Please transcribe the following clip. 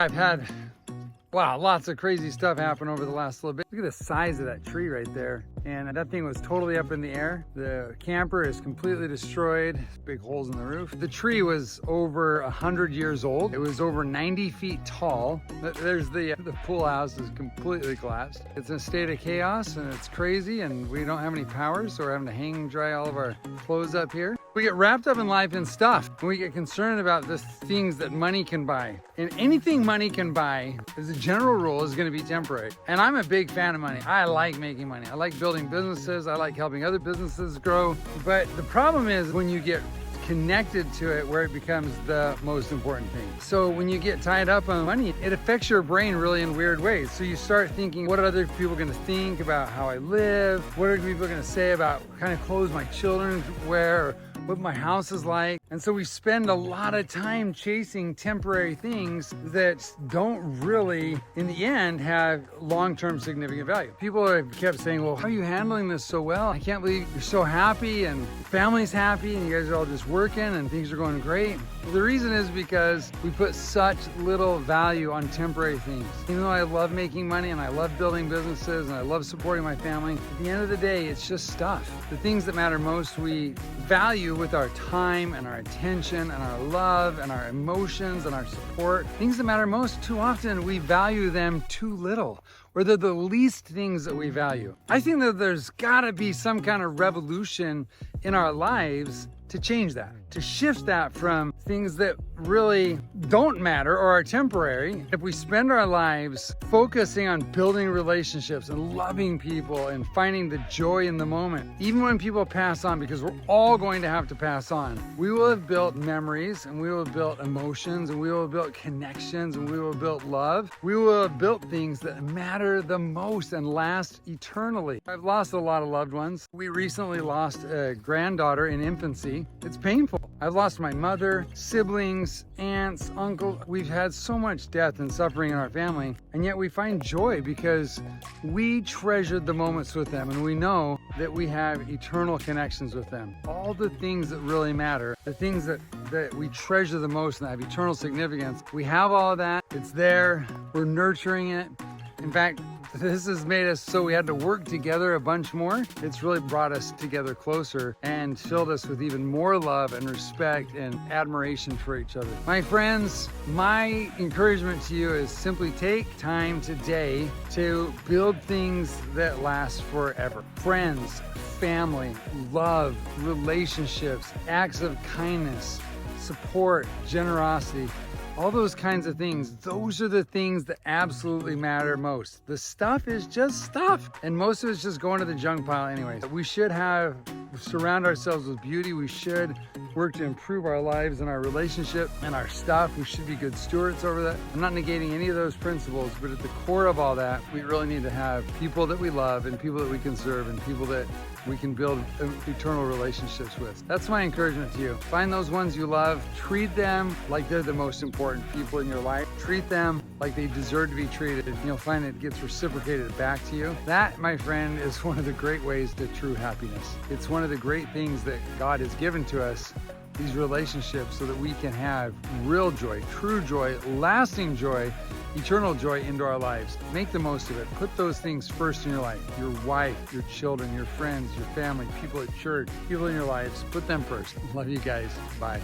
I've had, wow, lots of crazy stuff happen over the last little bit. Look at the size of that tree right there. And that thing was totally up in the air. The camper is completely destroyed. Big holes in the roof. The tree was over 100 years old. It was over 90 feet tall. There's the pool house is completely collapsed. It's in a state of chaos and it's crazy, and we don't have any power, so we're having to hang and dry all of our clothes up here. We get wrapped up in life and stuff, and we get concerned about the things that money can buy. And anything money can buy, as a general rule, is going to be temporary. And I'm a big fan of money. I like making money. I like building businesses. I like helping other businesses grow. But the problem is when you get connected to it, where it becomes the most important thing. So when you get tied up on money, it affects your brain really in weird ways. So you start thinking, what are other people going to think about how I live? What are people going to say about what kind of clothes my children wear, or what my house is like? And so we spend a lot of time chasing temporary things that don't really, in the end, have long-term significant value. People have kept saying, well, how are you handling this so well? I can't believe you're so happy and your family's happy and you guys are all just working and things are going great. Well, the reason is because we put such little value on temporary things. Even though I love making money and I love building businesses and I love supporting my family, at the end of the day, it's just stuff. The things that matter most, we value with our time and our attention and our love and our emotions and our support. Things that matter most, too often we value them too little, or they're the least things that we value. I think that there's gotta be some kind of revolution in our lives to change that, to shift that from things that really don't matter or are temporary. If we spend our lives focusing on building relationships and loving people and finding the joy in the moment, even when people pass on, because we're all going to have to pass on, we will have built memories and we will have built emotions and we will have built connections and we will have built love. We will have built things that matter the most and last eternally. I've lost a lot of loved ones. We recently lost a granddaughter in infancy. It's painful. I've lost my mother, siblings, aunts, uncles. We've had so much death and suffering in our family, and yet we find joy because we treasured the moments with them, and we know that we have eternal connections with them. All the things that really matter, the things that we treasure the most and have eternal significance, we have all of that. It's there. We're nurturing it. In fact, this has made us so we had to work together a bunch more. It's really brought us together closer and filled us with even more love and respect and admiration for each other. My friends, my encouragement to you is simply take time today to build things that last forever. Friends, family, love, relationships, acts of kindness, support, generosity, all those kinds of things. Those are the things that absolutely matter most. The stuff is just stuff, and most of it's just going to the junk pile anyways. We should surround ourselves with beauty. We should work to improve our lives and our relationship and our stuff. We should be good stewards over that. I'm not negating any of those principles, but at the core of all that, we really need to have people that we love and people that we can serve and people that we can build eternal relationships with. That's my encouragement to you. Find those ones you love, treat them like they're the most important people in your life. Treat them like they deserve to be treated, and you'll find it gets reciprocated back to you. That, my friend, is one of the great ways to true happiness. It's one of the great things that God has given to us, these relationships, so that we can have real joy, true joy, lasting joy, eternal joy into our lives. Make the most of it. Put those things first in your life. Your wife, your children, your friends, your family, people at church, people in your lives. Put them first. Love you guys. Bye.